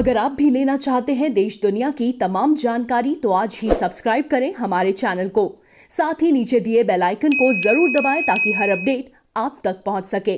अगर आप भी लेना चाहते हैं देश दुनिया की तमाम जानकारी तो आज ही सब्सक्राइब करें हमारे चैनल को। साथ ही नीचे दिए बेल आइकन को जरूर दबाएं ताकि हर अपडेट आप तक पहुंच सके।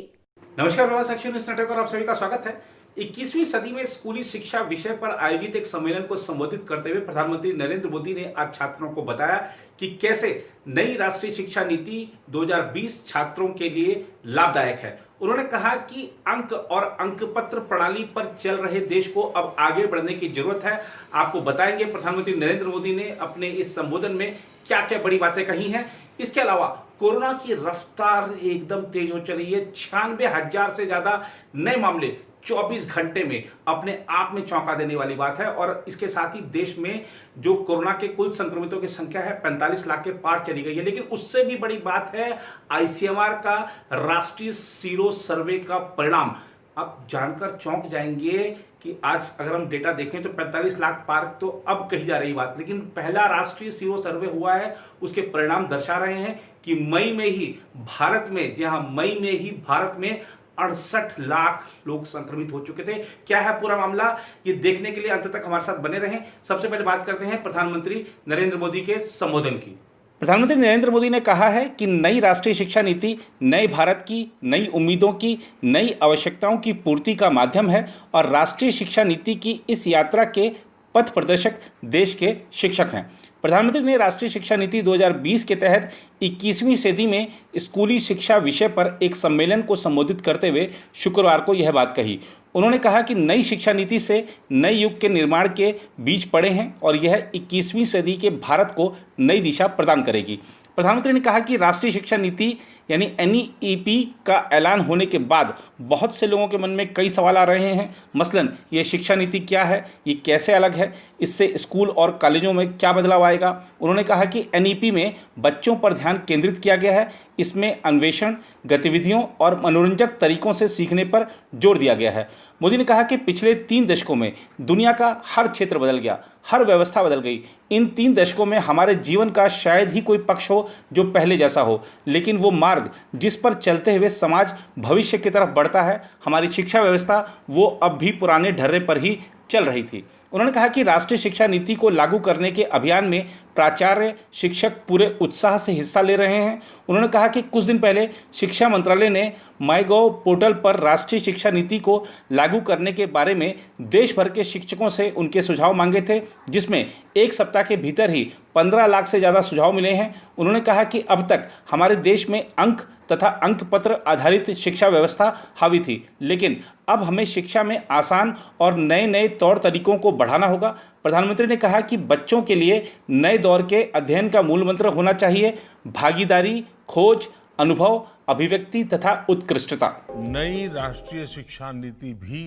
नमस्कार प्रवास एक्शन न्यूज नेटवर्क पर आप सभी का स्वागत है। 21वीं सदी में स्कूली शिक्षा विषय पर आयोजित एक सम्मेलन को संबोधित करते हुए प्रधानमंत्री नरेंद्र मोदी ने आज छात्रों को बताया कि कैसे नई राष्ट्रीय शिक्षा नीति 2020 छात्रों के लिए लाभदायक है। उन्होंने कहा कि अंक और अंकपत्र प्रणाली पर चल रहे देश को अब आगे बढ़ने की जरूरत है। आपको बताएंगे प्रधानमंत्री नरेंद्र मोदी ने अपने इस संबोधन में क्या क्या बड़ी बातें कही हैं। इसके अलावा कोरोना की रफ्तार एकदम तेज हो चली है। 96,000 से ज्यादा नए मामले 24 घंटे में अपने आप में चौंका देने वाली बात है। और इसके साथ ही देश में जो कोरोना के कुल संक्रमितों की संख्या है 45 लाख के पार चली गई है। लेकिन उससे भी बड़ी बात है आईसीएमआर का राष्ट्रीय सीरो सर्वे का परिणाम। आप जानकर चौंक जाएंगे कि आज अगर हम डेटा देखें तो 45 लाख पार तो अब कही जा रही बात, लेकिन पहला राष्ट्रीय सीरो सर्वे हुआ है उसके परिणाम दर्शा रहे हैं कि मई में ही भारत में, जी हाँ, मई में ही भारत में 68 लाख लोग संक्रमित हो चुके थे। क्या है पूरा मामला, ये देखने के लिए अंत तक हमारे साथ बने रहें। सबसे पहले बात करते हैं प्रधानमंत्री नरेंद्र मोदी के संबोधन की। प्रधानमंत्री नरेंद्र मोदी ने कहा है कि नई राष्ट्रीय शिक्षा नीति नए भारत की नई उम्मीदों की नई आवश्यकताओं की पूर्ति का माध्यम है और राष्ट्रीय शिक्षा नीति की इस यात्रा के पथ प्रदर्शक देश के शिक्षक हैं। प्रधानमंत्री ने राष्ट्रीय शिक्षा नीति 2020 के तहत 21वीं सदी में स्कूली शिक्षा विषय पर एक सम्मेलन को संबोधित करते हुए शुक्रवार को यह बात कही। उन्होंने कहा कि नई शिक्षा नीति से नए युग के निर्माण के बीज पड़े हैं और यह 21वीं सदी के भारत को नई दिशा प्रदान करेगी। प्रधानमंत्री ने कहा कि राष्ट्रीय शिक्षा नीति यानी NEP का ऐलान होने के बाद बहुत से लोगों के मन में कई सवाल आ रहे हैं। मसलन ये शिक्षा नीति क्या है, ये कैसे अलग है, इससे स्कूल और कॉलेजों में क्या बदलाव आएगा। उन्होंने कहा कि NEP में बच्चों पर ध्यान केंद्रित किया गया है। इसमें अन्वेषण, गतिविधियों और मनोरंजक तरीकों से सीखने पर जोर दिया गया है। मोदी ने कहा कि पिछले 3 दशकों में दुनिया का हर क्षेत्र बदल गया, हर व्यवस्था बदल गई। इन 3 दशकों में हमारे जीवन का शायद ही कोई पक्ष हो जो पहले जैसा हो, लेकिन वो मार्ग जिस पर चलते हुए समाज भविष्य की तरफ बढ़ता है, हमारी शिक्षा व्यवस्था वो अब भी पुराने ढर्रे पर ही चल रही थी। उन्होंने कहा कि राष्ट्रीय शिक्षा नीति को लागू करने के अभियान में प्राचार्य, शिक्षक पूरे उत्साह से हिस्सा ले रहे हैं। उन्होंने कहा कि कुछ दिन पहले शिक्षा मंत्रालय ने माईगॉव पोर्टल पर राष्ट्रीय शिक्षा नीति को लागू करने के बारे में देश भर के शिक्षकों से उनके सुझाव मांगे थे, जिसमें एक सप्ताह के भीतर ही 15 लाख से ज़्यादा सुझाव मिले हैं। उन्होंने कहा कि अब तक हमारे देश में अंक तथा अंकपत्र आधारित शिक्षा व्यवस्था हावी थी, लेकिन अब हमें शिक्षा में आसान और नए नए तौर तरीकों को बढ़ाना होगा। प्रधानमंत्री ने कहा कि बच्चों के लिए नए दौर के अध्ययन का मूल मंत्र होना चाहिए भागीदारी, खोज, अनुभव, अभिव्यक्ति तथा उत्कृष्टता। नई राष्ट्रीय शिक्षा नीति भी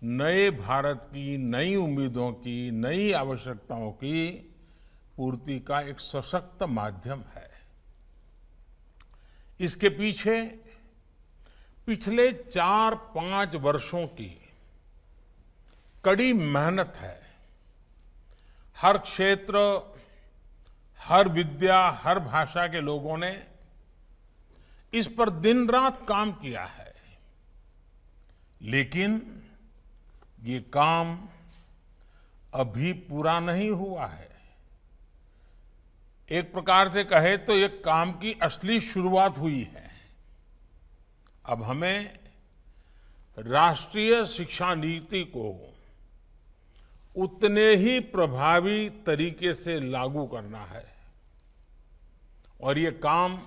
नए भारत की नई उम्मीदों की नई आवश्यकताओं की पूर्ति का एक सशक्त माध्यम है। इसके पीछे पिछले 4-5 वर्षों की कड़ी मेहनत है। हर क्षेत्र, हर विद्या, हर भाषा के लोगों ने इस पर दिन रात काम किया है, लेकिन ये काम अभी पूरा नहीं हुआ है। एक प्रकार से कहे तो ये काम की असली शुरुआत हुई है। अब हमें राष्ट्रीय शिक्षा नीति को उतने ही प्रभावी तरीके से लागू करना है और ये काम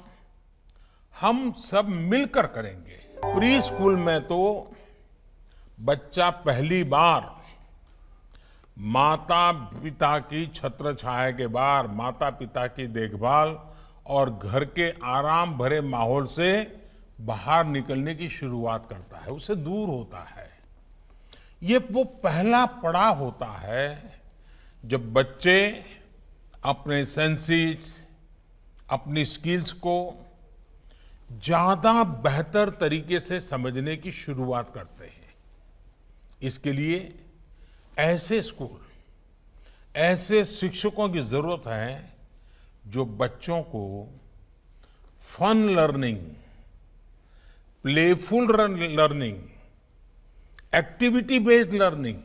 हम सब मिलकर करेंगे। प्री स्कूल में तो बच्चा पहली बार माता पिता की छत्र छाया के बाद माता पिता की देखभाल और घर के आराम भरे माहौल से बाहर निकलने की शुरुआत करता है, उससे दूर होता है। ये वो पहला पड़ाव होता है जब बच्चे अपने सेंसेस, अपनी स्किल्स को ज्यादा बेहतर तरीके से समझने की शुरुआत करते हैं। इसके लिए ऐसे स्कूल, ऐसे शिक्षकों की जरूरत है जो बच्चों को fun learning, playful learning, activity based learning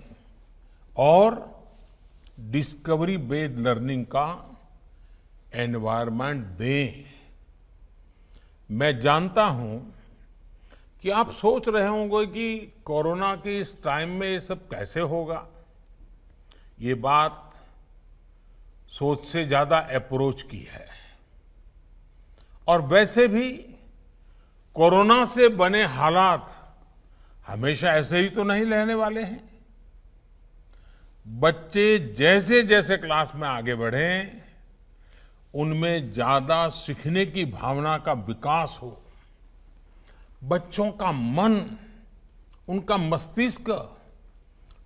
और डिस्कवरी बेस्ड लर्निंग का एनवायरनमेंट दें। मैं जानता हूं कि आप सोच रहे होंगे कि कोरोना के इस टाइम में ये सब कैसे होगा। ये बात सोच से ज्यादा अप्रोच की है। और वैसे भी कोरोना से बने हालात हमेशा ऐसे ही तो नहीं रहने वाले हैं। बच्चे जैसे जैसे क्लास में आगे बढ़े, उनमें ज्यादा सीखने की भावना का विकास हो, बच्चों का मन, उनका मस्तिष्क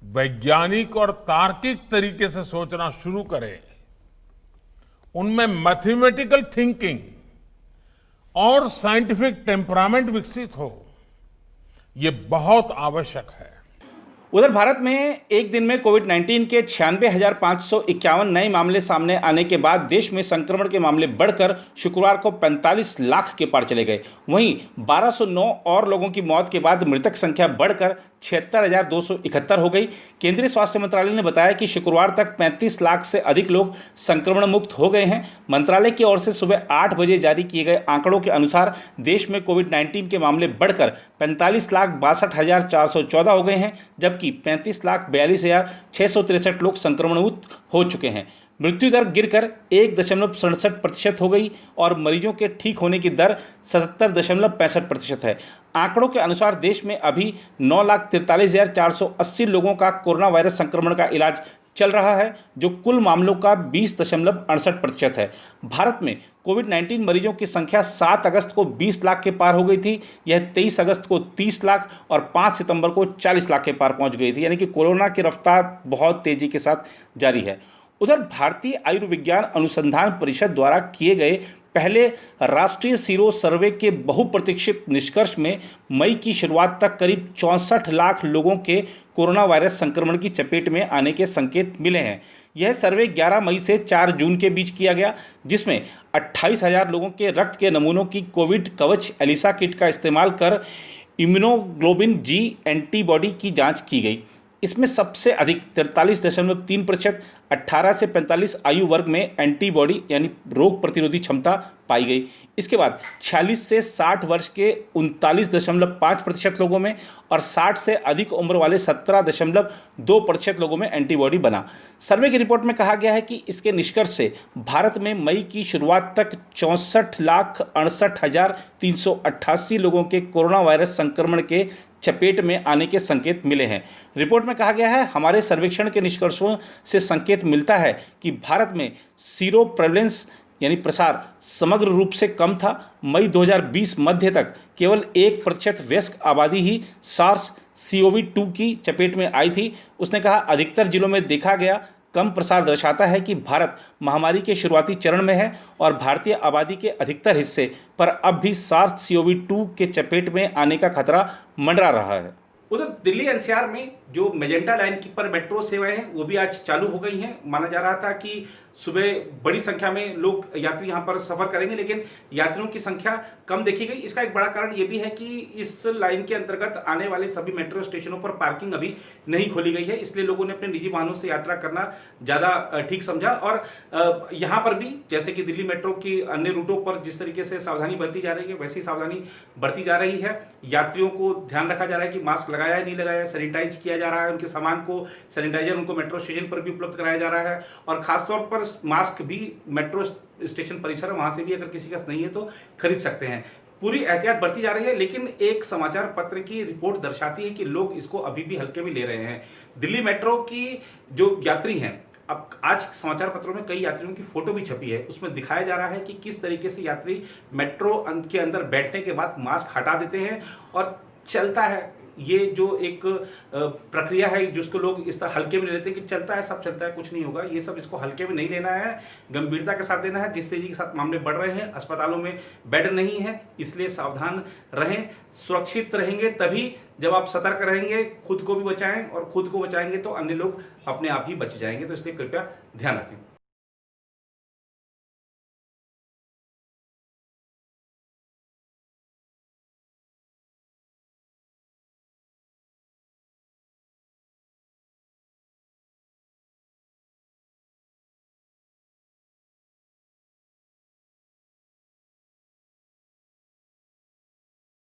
वैज्ञानिक और तार्किक तरीके से सोचना शुरू करे, उनमें मैथमेटिकल थिंकिंग और साइंटिफिक टेम्परामेंट विकसित हो, ये बहुत आवश्यक है। उधर भारत में एक दिन में कोविड-19 के 96,551 नए मामले सामने आने के बाद देश में संक्रमण के मामले बढ़कर शुक्रवार को 45 लाख के पार चले गए। वहीं 1209 और लोगों की मौत के बाद मृतक संख्या बढ़कर 76,271 हो गई। केंद्रीय स्वास्थ्य मंत्रालय ने बताया कि शुक्रवार तक 35 लाख से अधिक लोग संक्रमण मुक्त हो गए हैं। मंत्रालय की ओर से सुबह 8 बजे जारी किए गए आंकड़ों के अनुसार देश में कोविड-19 के मामले बढ़कर 45,62,414 हो गए हैं, जबकि 35,42,663 लोग संक्रमण मुक्त हो चुके हैं। मृत्यु दर गिरकर 1.67% हो गई और मरीजों के ठीक होने की दर 77.65% है। आंकड़ों के अनुसार देश में अभी 9,43,480 लोगों का कोरोना वायरस संक्रमण का इलाज चल रहा है, जो कुल मामलों का 20.68% है। भारत में कोविड-19 मरीजों की संख्या 7 अगस्त को 20 लाख के पार हो गई थी। यह 23 अगस्त को 30 लाख और 5 सितंबर को 40 लाख के पार पहुंच गई थी। यानी कि कोरोना की रफ्तार बहुत तेजी के साथ जारी है। उधर भारतीय आयुर्विज्ञान अनुसंधान परिषद द्वारा किए गए पहले राष्ट्रीय सीरो सर्वे के बहुप्रतीक्षित निष्कर्ष में मई की शुरुआत तक करीब 64 लाख लोगों के कोरोना वायरस संक्रमण की चपेट में आने के संकेत मिले हैं। यह सर्वे 11 मई से 4 जून के बीच किया गया, जिसमें 28,000 लोगों के रक्त के नमूनों की कोविड कवच एलिसा किट का इस्तेमाल कर इम्यूनोग्लोबिन जी एंटीबॉडी की जांच की गई। इसमें सबसे अधिक 43.3% 18 से 45 आयु वर्ग में एंटीबॉडी यानी रोग प्रतिरोधी क्षमता पाई गई। इसके बाद 46 से 60 वर्ष के 39.5% लोगों में और 60 से अधिक उम्र वाले 17.2% लोगों में एंटीबॉडी बना। सर्वे की रिपोर्ट में कहा गया है कि इसके निष्कर्ष से भारत में मई की शुरुआत तक 64,68,388 लोगों के कोरोना वायरस संक्रमण के चपेट में आने के संकेत मिले हैं। रिपोर्ट में कहा गया है, हमारे सर्वेक्षण के निष्कर्षों से संकेत मिलता है कि भारत में सीरो प्रेवलेंस यानी प्रसार समग्र रूप से कम था। मई 2020 मध्य तक केवल 1% वयस्क आबादी ही सार्स CoV-2 की चपेट में आई थी। उसने कहा, अधिकतर जिलों में देखा गया कम प्रसार दर्शाता है कि भारत महामारी के शुरुआती चरण में है और भारतीय आबादी के अधिकतर हिस्से पर अब भी सार्स CoV-2 के चपेट में आने का खतरा मंडरा रहा है। उधर दिल्ली NCR में जो मेजेंटा लाइन की पर मेट्रो सेवाएं हैं वो भी आज चालू हो गई हैं। माना जा रहा था कि सुबह बड़ी संख्या में लोग यात्री यहाँ पर सफर करेंगे, लेकिन यात्रियों की संख्या कम देखी गई। इसका एक बड़ा कारण ये भी है कि इस लाइन के अंतर्गत आने वाले सभी मेट्रो स्टेशनों पर पार्किंग अभी नहीं खोली गई है, इसलिए लोगों ने अपने निजी वाहनों से यात्रा करना ज़्यादा ठीक समझा। और यहाँ पर भी जैसे कि दिल्ली मेट्रो की अन्य रूटों पर जिस तरीके से सावधानी बरती जा रही है, वैसी सावधानी बरती जा रही है। यात्रियों को ध्यान रखा जा रहा है कि मास्क लगाया है नहीं लगाया, सैनिटाइज किया जा रहा है, उनके सामान को सैनिटाइजर उनको मेट्रो स्टेशन पर भी उपलब्ध कराया जा रहा है। और खासतौर पर मास्क भी मेट्रो स्टेशन परिसर वहां से भी अगर किसी का नहीं है तो खरीद सकते हैं। पूरी एहतियात बरती जा रही है, लेकिन एक समाचार पत्र की रिपोर्ट दर्शाती है कि लोग इसको अभी भी हल्के में ले रहे हैं। दिल्ली मेट्रो की जो यात्री हैं, अब आज समाचार पत्रों में कई यात्रियों की फोटो भी छपी है, उसमें दिखाया जा रहा है कि किस तरीके से यात्री मेट्रो के अंदर बैठने के बाद मास्क हटा देते हैं और चलता है। ये जो एक प्रक्रिया है जिसको लोग इस तरह हल्के में ले लेते हैं कि चलता है, सब चलता है, कुछ नहीं होगा, ये सब इसको हल्के में नहीं लेना है, गंभीरता के साथ लेना है। जिस तेजी के साथ मामले बढ़ रहे हैं, अस्पतालों में बेड नहीं है, इसलिए सावधान रहें। सुरक्षित रहेंगे तभी जब आप सतर्क रहेंगे, खुद को भी बचाएं और खुद को बचाएंगे तो अन्य लोग अपने आप ही बच जाएंगे। तो इसलिए कृपया ध्यान रखें।